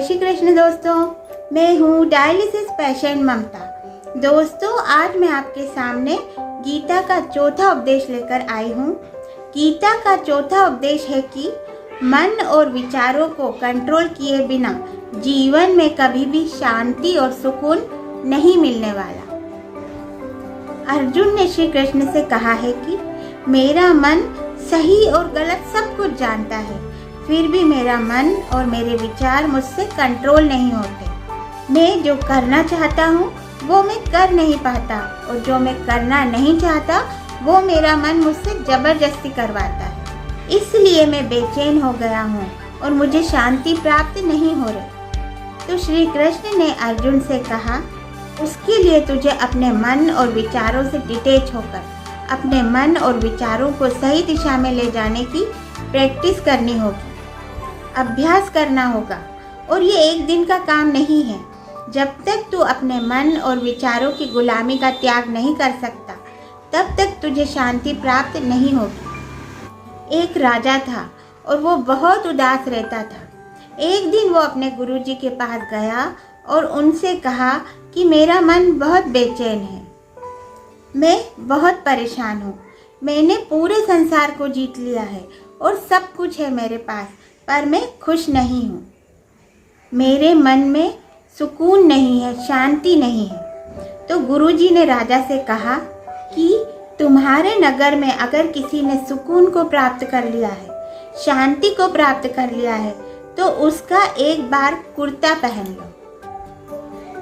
श्री कृष्ण दोस्तों, मैं हूँ डायलिसिस पेशेंट ममता। दोस्तों, आज मैं आपके सामने गीता का चौथा उपदेश लेकर आई हूँ। गीता का चौथा उपदेश है कि मन और विचारों को कंट्रोल किए बिना जीवन में कभी भी शांति और सुकून नहीं मिलने वाला। अर्जुन ने श्री कृष्ण से कहा है कि मेरा मन सही और गलत सब कुछ जानता है, फिर भी मेरा मन और मेरे विचार मुझसे कंट्रोल नहीं होते। मैं जो करना चाहता हूँ वो मैं कर नहीं पाता और जो मैं करना नहीं चाहता वो मेरा मन मुझसे ज़बरदस्ती करवाता है। इसलिए मैं बेचैन हो गया हूँ और मुझे शांति प्राप्त नहीं हो रही। तो श्री कृष्ण ने अर्जुन से कहा, उसके लिए तुझे अपने मन और विचारों से डिटैच होकर अपने मन और विचारों को सही दिशा में ले जाने की प्रैक्टिस करनी होगी, अभ्यास करना होगा। और ये एक दिन का काम नहीं है। जब तक तू अपने मन और विचारों की गुलामी का त्याग नहीं कर सकता, तब तक तुझे शांति प्राप्त नहीं होगी। एक राजा था और वो बहुत उदास रहता था। एक दिन वो अपने गुरुजी के पास गया और उनसे कहा कि मेरा मन बहुत बेचैन है, मैं बहुत परेशान हूँ। मैंने पूरे संसार को जीत लिया है और सब कुछ है मेरे पास, पर मैं खुश नहीं हूँ। मेरे मन में सुकून नहीं है, शांति नहीं है। तो गुरुजी ने राजा से कहा कि तुम्हारे नगर में अगर किसी ने सुकून को प्राप्त कर लिया है, शांति को प्राप्त कर लिया है, तो उसका एक बार कुर्ता पहन लो,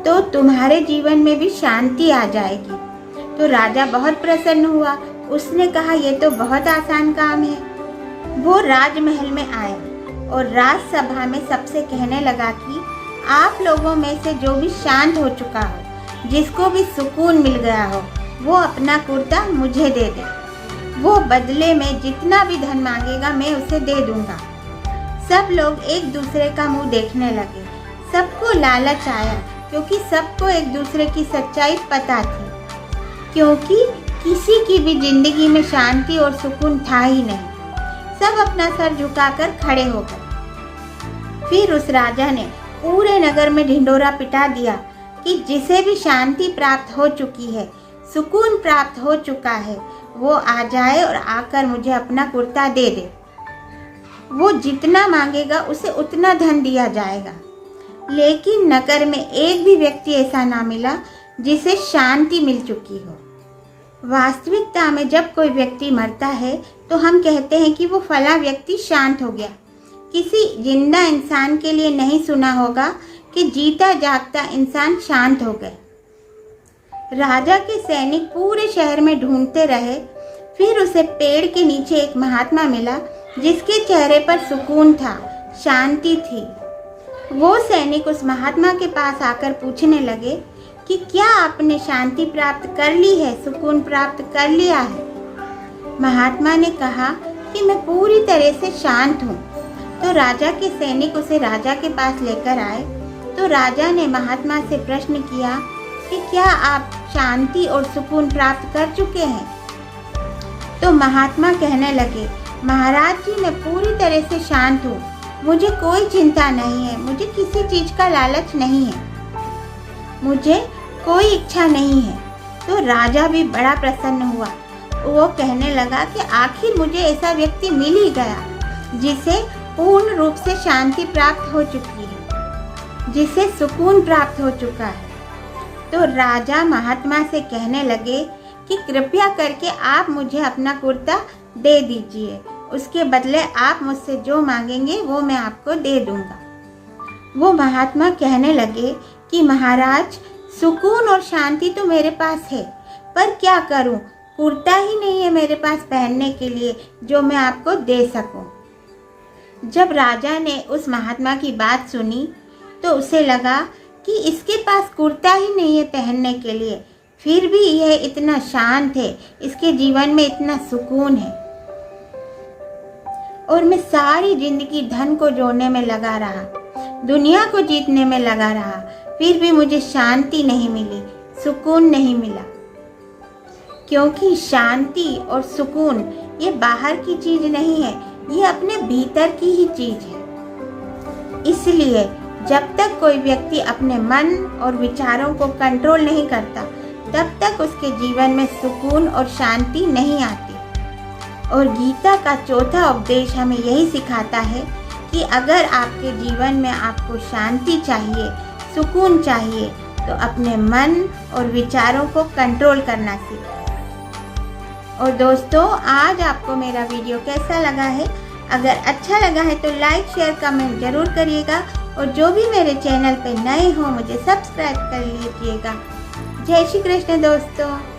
तो तुम्हारे जीवन में भी शांति आ जाएगी। तो राजा बहुत प्रसन्न हुआ। उसने कहा, ये तो बहुत आसान काम है। वो राजमहल में आया और राजसभा में सबसे कहने लगा कि आप लोगों में से जो भी शांत हो चुका हो, जिसको भी सुकून मिल गया हो, वो अपना कुर्ता मुझे दे दे। वो बदले में जितना भी धन मांगेगा मैं उसे दे दूंगा। सब लोग एक दूसरे का मुंह देखने लगे। सबको लालच आया क्योंकि सबको एक दूसरे की सच्चाई पता थी, क्योंकि किसी की भी जिंदगी में शांति और सुकून था ही नहीं। सब अपना सर झुकाकर खड़े हो गए। फिर उस राजा ने पूरे नगर में ढिंढोरा पिटा दिया कि जिसे भी शांति प्राप्त हो चुकी है, सुकून प्राप्त हो चुका है, वो आ जाए और आकर मुझे अपना कुर्ता दे दे। वो जितना मांगेगा उसे उतना धन दिया जाएगा। लेकिन नगर में एक भी व्यक्ति ऐसा ना मिला जिसे शांति मिल चुकी हो। वास्तविकता में जब कोई व्यक्ति मरता है तो हम कहते हैं कि वो फला व्यक्ति शांत हो गया। किसी जिंदा इंसान के लिए नहीं सुना होगा कि जीता जागता इंसान शांत हो गया। राजा के सैनिक पूरे शहर में ढूंढते रहे। फिर उसे पेड़ के नीचे एक महात्मा मिला जिसके चेहरे पर सुकून था, शांति थी। वो सैनिक उस महात्मा के पास आकर पूछने लगे कि क्या आपने शांति प्राप्त कर ली है, सुकून प्राप्त कर लिया है? महात्मा ने कहा कि मैं पूरी तरह से शांत हूँ। तो राजा के सैनिक उसे राजा के पास लेकर आए। तो राजा ने महात्मा से प्रश्न किया कि क्या आप शांति और सुकून प्राप्त कर चुके हैं? तो महात्मा कहने लगे, महाराज जी, मैं पूरी तरह से शांत हूँ, मुझे कोई चिंता नहीं है, मुझे किसी चीज का लालच नहीं है, मुझे कोई इच्छा नहीं है। तो राजा भी बड़ा प्रसन्न हुआ। वो कहने लगा कि आखिर मुझे ऐसा व्यक्ति मिल ही गया जिसे पूर्ण रूप से शांति प्राप्त हो चुकी है, जिसे सुकून प्राप्त हो चुका है। तो राजा महात्मा से कहने लगे कि कृपया करके आप मुझे अपना कुर्ता दे दीजिए, उसके बदले आप मुझसे जो मांगेंगे वो मैं आपको दे दूंगा। वो महात्मा कहने लगे कि महाराज, सुकून और शांति तो मेरे पास है, पर क्या करूं, कुर्ता ही नहीं है मेरे पास पहनने के लिए जो मैं आपको दे सकूं। जब राजा ने उस महात्मा की बात सुनी तो उसे लगा कि इसके पास कुर्ता ही नहीं है पहनने के लिए, फिर भी यह इतना शांत है, इसके जीवन में इतना सुकून है। और मैं सारी जिंदगी धन को जोड़ने में लगा रहा, दुनिया को जीतने में लगा रहा, फिर भी मुझे शांति नहीं मिली, सुकून नहीं मिला। क्योंकि शांति और सुकून ये बाहर की चीज नहीं है, ये अपने भीतर की ही चीज है। इसलिए जब तक कोई व्यक्ति अपने मन और विचारों को कंट्रोल नहीं करता, तब तक उसके जीवन में सुकून और शांति नहीं आती। और गीता का चौथा उपदेश हमें यही सिखाता है कि अगर आपके जीवन में आपको शांति चाहिए, सुकून चाहिए, तो अपने मन और विचारों को कंट्रोल करना सीखें। और दोस्तों, आज आपको मेरा वीडियो कैसा लगा है? अगर अच्छा लगा है तो लाइक, शेयर, कमेंट जरूर करिएगा। और जो भी मेरे चैनल पे नए हो, मुझे सब्सक्राइब कर लीजिएगा। जय श्री कृष्ण दोस्तों।